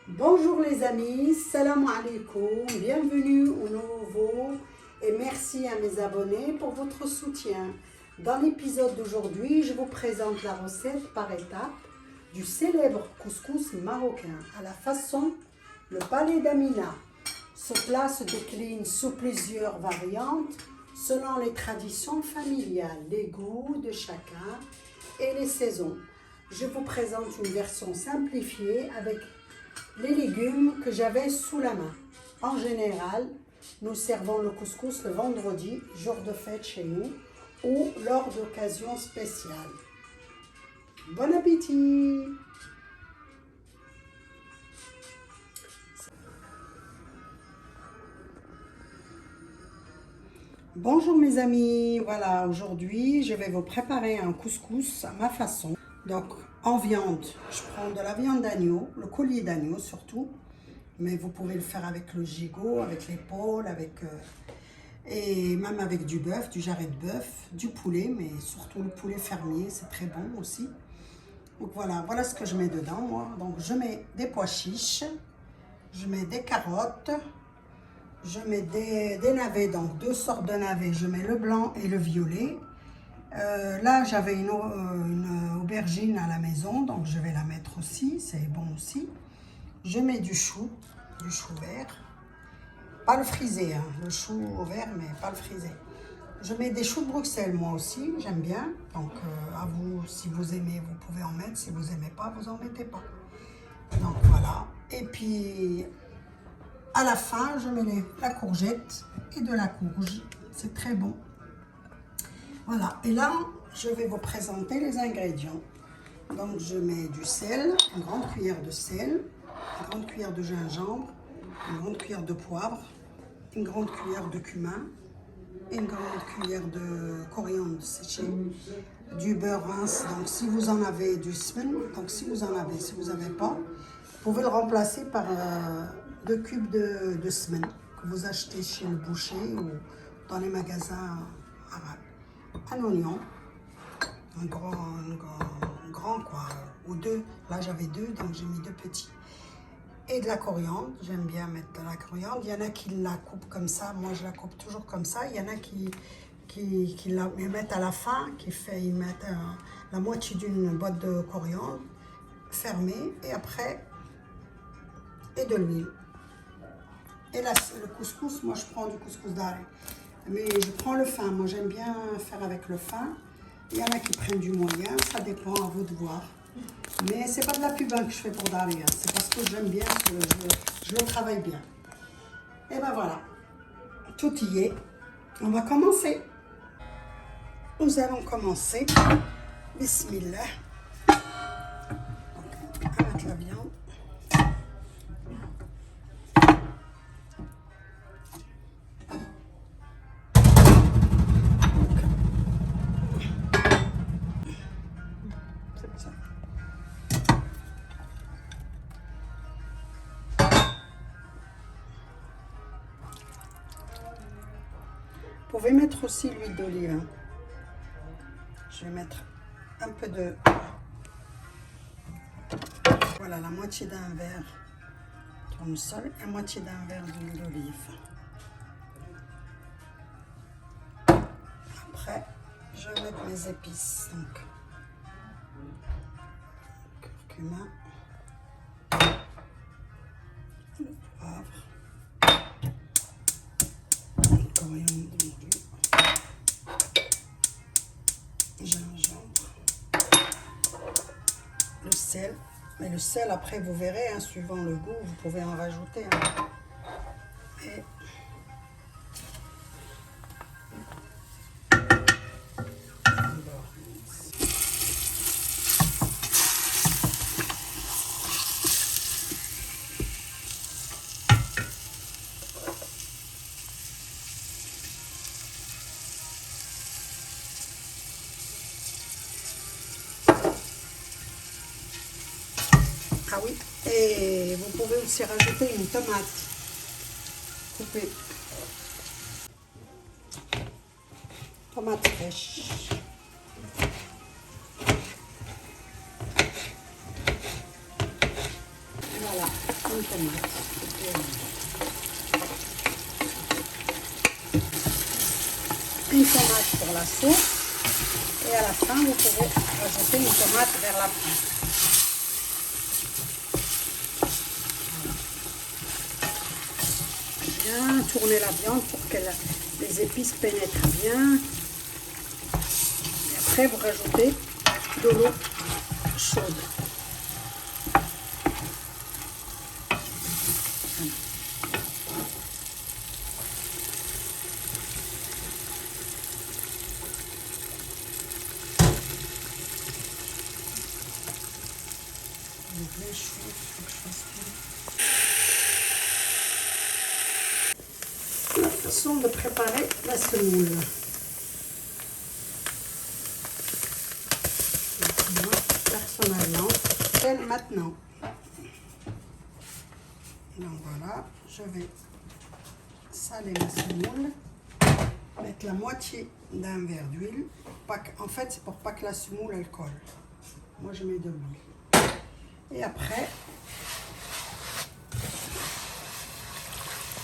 Bonjour les amis, salam alaikum, bienvenue au nouveau et merci à mes abonnés pour votre soutien. Dans l'épisode d'aujourd'hui, je vous présente la recette par étapes du célèbre couscous marocain à la façon le palais d'Amina. Ce plat se décline sous plusieurs variantes selon les traditions familiales, les goûts de chacun et les saisons. Je vous présente une version simplifiée avec les légumes que j'avais sous la main. En général, nous servons le couscous le vendredi, jour de fête chez nous, ou lors d'occasions spéciales. Bon appétit! Bonjour mes amis, voilà, aujourd'hui je vais vous préparer un couscous à ma façon. Donc en viande, je prends de la viande d'agneau, le collier d'agneau surtout, mais vous pouvez le faire avec le gigot, avec l'épaule, et même avec du bœuf, du jarret de bœuf, du poulet, mais surtout le poulet fermier, c'est très bon aussi. Donc voilà ce que je mets dedans moi. Donc je mets des pois chiches, je mets des carottes, je mets des navets, donc deux sortes de navets, je mets le blanc et le violet. Là j'avais une aubergine à la maison, donc je vais la mettre aussi, c'est bon aussi. Je mets du chou vert, pas le frisé, hein, le chou vert mais pas le frisé. Je mets des choux de Bruxelles moi aussi, j'aime bien, donc à vous, si vous aimez vous pouvez en mettre, si vous aimez pas vous en mettez pas. Donc voilà, et puis à la fin, je mets la courgette et de la courge. C'est très bon. Voilà. Et là, je vais vous présenter les ingrédients. Donc, je mets du sel, une grande cuillère de sel, une grande cuillère de gingembre, une grande cuillère de poivre, une grande cuillère de cumin, une grande cuillère de coriandre séché, du beurre rince. Donc, si vous en avez du semaine, donc si vous en avez, si vous n'avez pas, vous pouvez le remplacer par 2 cubes de semaine que vous achetez chez le boucher ou dans les magasins arabes. Un oignon, un grand quoi, ou deux. Là j'avais 2, donc j'ai mis 2 petits. Et de la coriandre, j'aime bien mettre de la coriandre. Il y en a qui la coupent comme ça, moi je la coupe toujours comme ça. Il y en a qui la mettent à la fin, ils mettent la moitié d'une boîte de coriandre fermée et après et de l'huile. Et là, le couscous, moi je prends du couscous d'arrêt. Mais je prends le fin, moi j'aime bien faire avec le fin. Il y en a qui prennent du moyen, ça dépend à vous de voir. Mais c'est pas de la pub que je fais pour d'arrêt, hein. C'est parce que j'aime bien, je le travaille bien. Et ben voilà, tout y est. On va commencer. Nous allons commencer. Bismillah. On va mettre la viande. Vous pouvez mettre aussi l'huile d'olive. Je vais mettre un peu de... Voilà, la moitié d'un verre de tournesol et la moitié d'un verre d'huile d'olive. Après, je vais mettre mes épices. Donc, curcuma, le poivre, le coriandre, gingembre, le sel. Mais le sel, après, vous verrez, hein, suivant le goût, vous pouvez en rajouter. Hein. Et ah oui, et vous pouvez aussi rajouter une tomate coupée. Tomate fraîche. Voilà. une tomate. Une tomate pour la sauce. Et à la fin, vous pouvez rajouter une tomate vers la fin. Bien tourner la viande pour que les épices pénètrent bien. Et après, vous rajoutez de l'eau chaude. Bien chaud, faut que je fasse tout. La façon de préparer la semoule. Moi, personnellement, c'est maintenant. Donc voilà, je vais saler ma semoule, mettre la moitié d'un verre d'huile. En fait, c'est pour pas que la semoule elle colle. Moi, je mets de l'huile. Et après,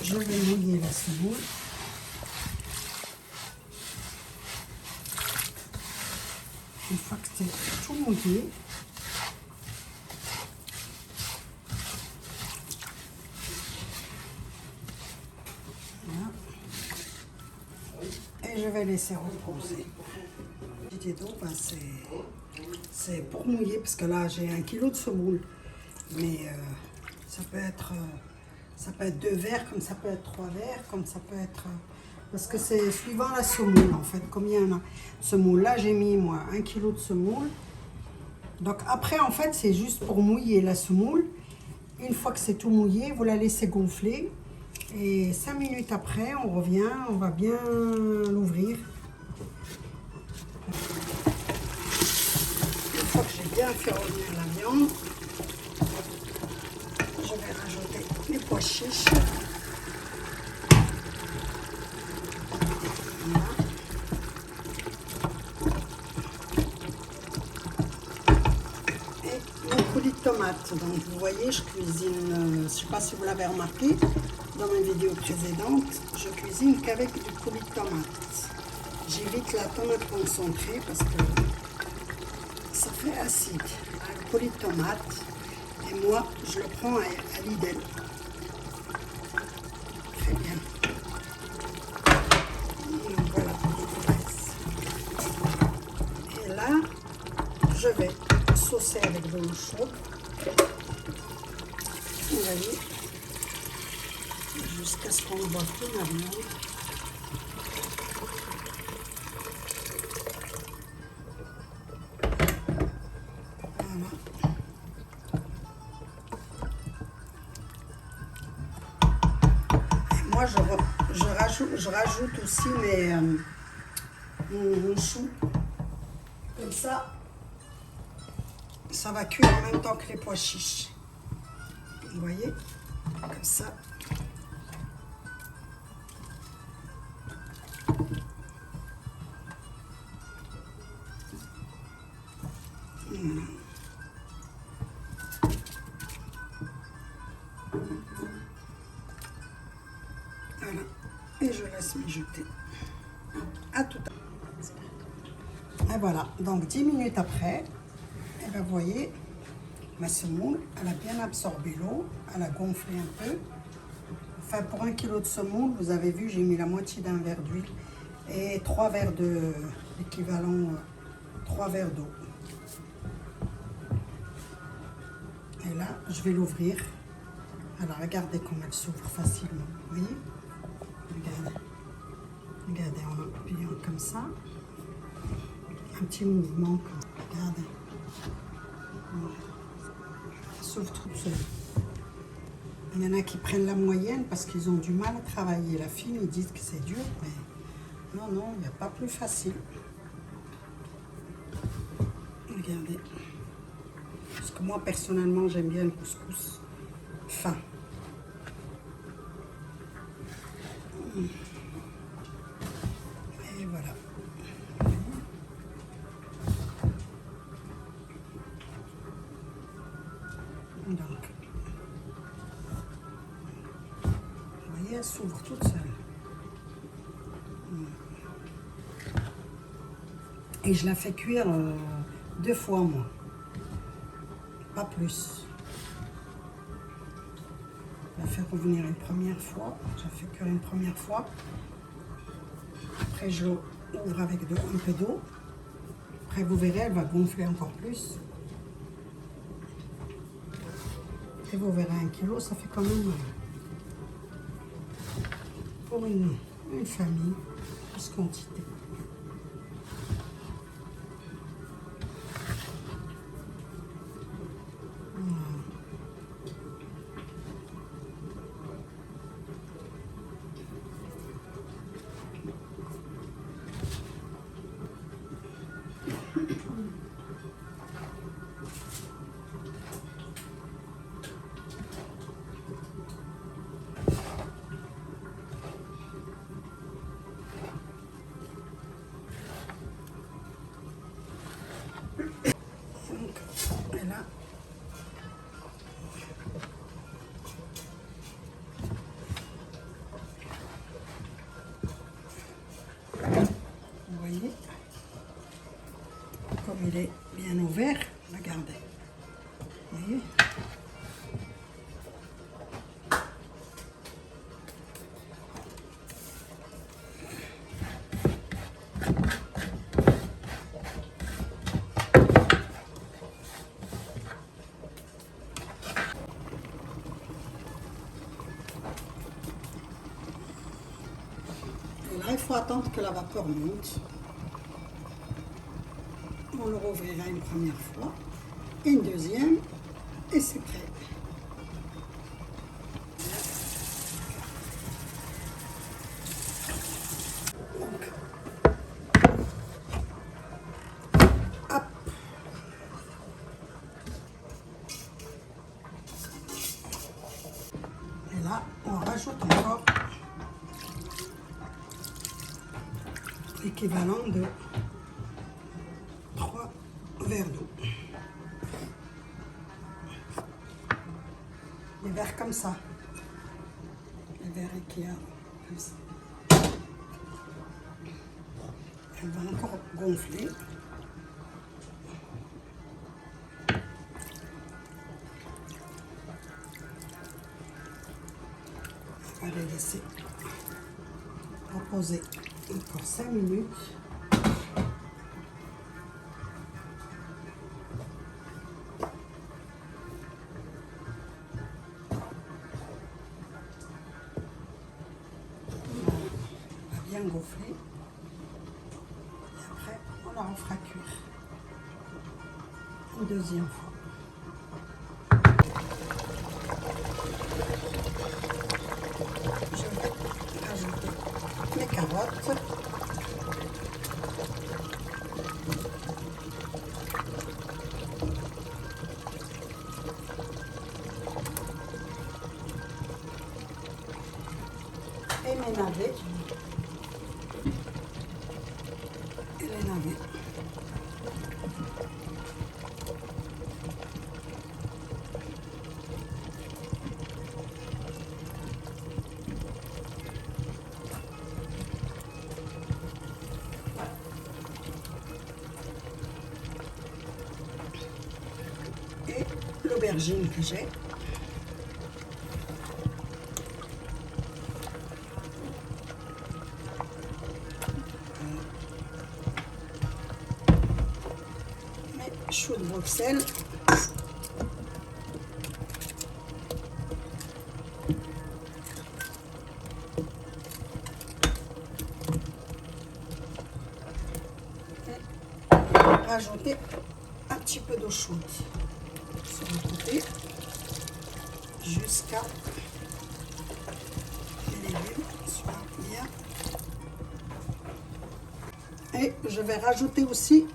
je vais mouiller la semoule. Une fois que c'est tout mouillé, voilà. Et je vais laisser reposer. L'idée d'eau, ben c'est pour mouiller, parce que là j'ai 1 kg de semoule. Mais ça peut être 2 verres, comme ça peut être 3 verres, comme ça peut être... parce que c'est suivant la semoule en fait, combien il y en a de semoule. Là j'ai mis moi 1 kg de semoule. Donc après en fait c'est juste pour mouiller la semoule. Une fois que c'est tout mouillé, vous la laissez gonfler. Et 5 minutes après, on revient, on va bien l'ouvrir. Une fois que j'ai bien fait revenir la viande, je vais rajouter les pois chiches. Voilà. Et mon coulis de tomates. Donc vous voyez, je cuisine, je ne sais pas si vous l'avez remarqué, dans mes vidéos précédentes, je cuisine qu'avec du coulis de tomates. J'évite la tomate concentrée parce que ça fait acide. Un coulis de tomates. Et moi, je le prends à Lidl. Très bien. Donc voilà pour le reste. Et là, je vais saucer avec de l'eau chaude. Vous voyez, jusqu'à ce qu'on ne voit plus la viande. Moi, je rajoute aussi mon chou. Comme ça va cuire en même temps que les pois chiches. Vous voyez, comme ça. Voilà. Voilà. Et je laisse mijoter. À tout à l'heure. Et voilà, donc 10 minutes après, et ben vous voyez, ma semoule, elle a bien absorbé l'eau, elle a gonflé un peu. Enfin, pour 1 kg de semoule, vous avez vu, j'ai mis la moitié d'un verre d'huile et 3 verres de l'équivalent, 3 verres d'eau. Et là, je vais l'ouvrir. Alors, regardez comme elle s'ouvre facilement. Vous voyez? Regardez. Regardez, en appuyant comme ça. Un petit mouvement. Regardez. Elle s'ouvre toute seule. Il y en a qui prennent la moyenne parce qu'ils ont du mal à travailler. La fine, ils disent que c'est dur, mais non, non, il n'y a pas plus facile. Regardez. Parce que moi, personnellement, j'aime bien le couscous fin. Et voilà. Donc, Et elle s'ouvre toute seule. Et je la fais cuire 2 fois, moi. Pas plus. Je la fais revenir une première fois. Je la fais cuire une première fois. Après, je l'ouvre avec un peu d'eau. Après, vous verrez, elle va gonfler encore plus. Et vous verrez, 1 kilo, ça fait quand même pour une famille, plus quantité. Donc, et là, vous voyez, comme il est bien ouvert, regardez. Vous voyez? Et là, il faut attendre que la vapeur monte. On le rouvrira une première fois, une deuxième, et c'est prêt. Donc, hop. Et là, on rajoute encore l'équivalent de 3 verres d'eau. Des verres comme ça. Les verres Ikea, comme ça. Elle va encore gonfler. On va les laisser reposer encore 5 minutes. On va bien gonfler. Et après, on la refera cuire une deuxième fois. Je vais ajouter les carottes. Et mes navets. Et les navets. Et l'aubergine que j'ai. Mes choux de Bruxelles. Rajouter un petit peu d'eau chaude sur le côté jusqu'à les légumes soient bien. Et je vais rajouter aussi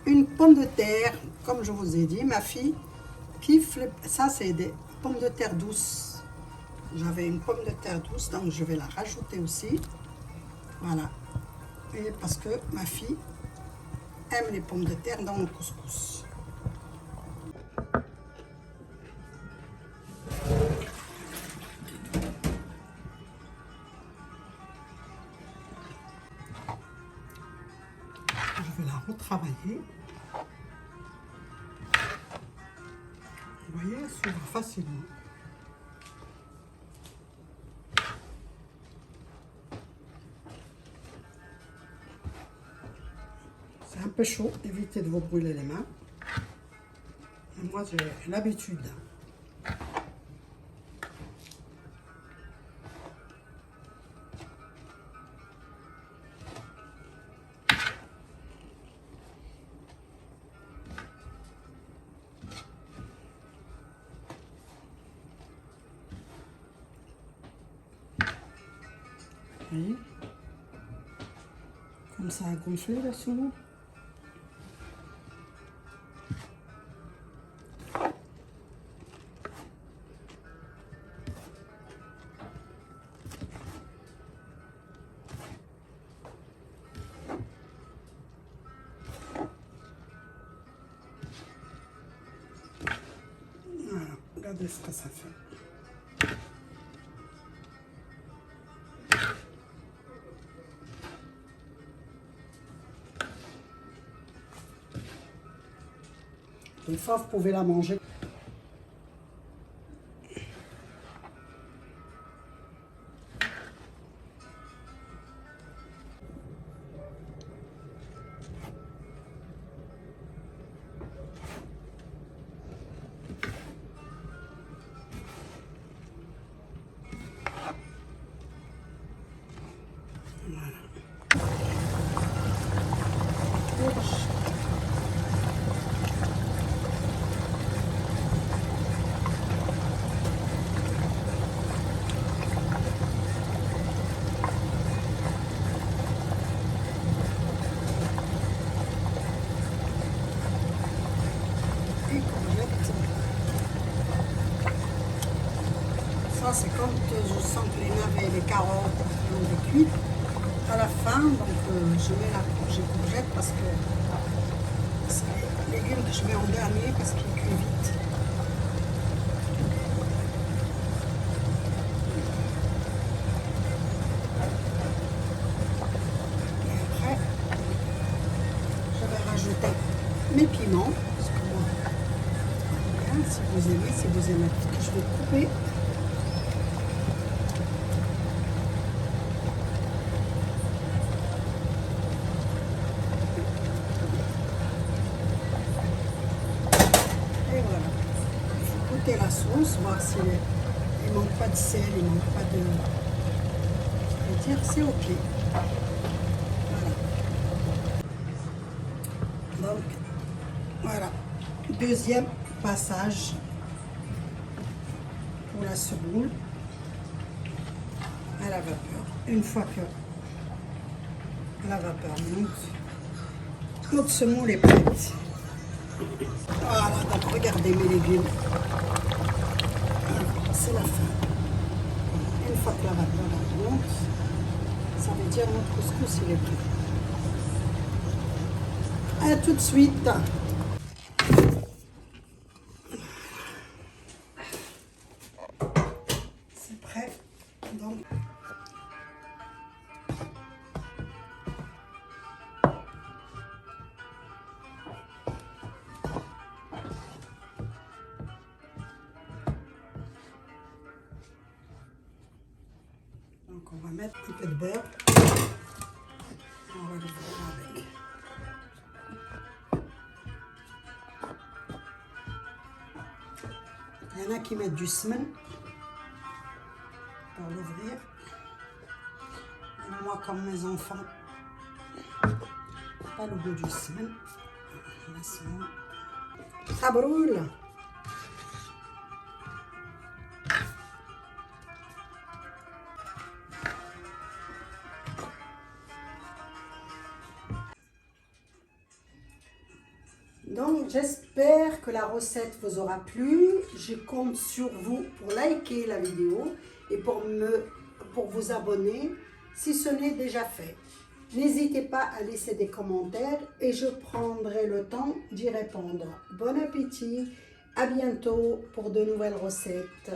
une pomme de terre, comme je vous ai dit. Ma fille kiffe ça, c'est des pommes de terre douces. J'avais une pomme de terre douce, donc je vais la rajouter aussi. Voilà. Et parce que ma fille aime les pommes de terre dans le couscous. retravailler. Vous voyez, elle s'ouvre facilement. C'est un peu chaud, évitez de vous brûler les mains. Moi, j'ai l'habitude. Vous voyez? Comme ça a gonflé la semoule. Voilà, regardez ce que ça fait. Des fois, vous pouvez la manger. Voilà. Et courgettes. Ça, c'est quand je sens que les navets et les carottes ont été cuites à la fin. Donc, je mets la courgette parce que c'est les légumes que je mets en dernier parce qu'ils cuisent vite. Et après, je vais rajouter mes piments. Parce que moi, bien, si vous aimez, je vais couper. Et voilà. Il faut goûter la sauce, voir s'il ne manque pas de sel, il ne manque pas de... Je vais dire, c'est ok. Voilà. Donc, voilà. Deuxième passage pour la semoule à la vapeur. Une fois que la vapeur monte, notre semoule est prête. Voilà, donc regardez mes légumes. C'est la fin. Une fois que la vapeur monte, ça veut dire notre couscous il est prêt. À tout de suite. C'est prêt. Donc, on va mettre un petit peu de beurre. On va le faire avec. Il y en a qui mettent du semen pour l'ouvrir. Moi, comme mes enfants, pas le goût du semen. Ça brûle. Donc, j'espère que la recette vous aura plu. Je compte sur vous pour liker la vidéo et pour vous abonner si ce n'est déjà fait. N'hésitez pas à laisser des commentaires et je prendrai le temps d'y répondre. Bon appétit, à bientôt pour de nouvelles recettes.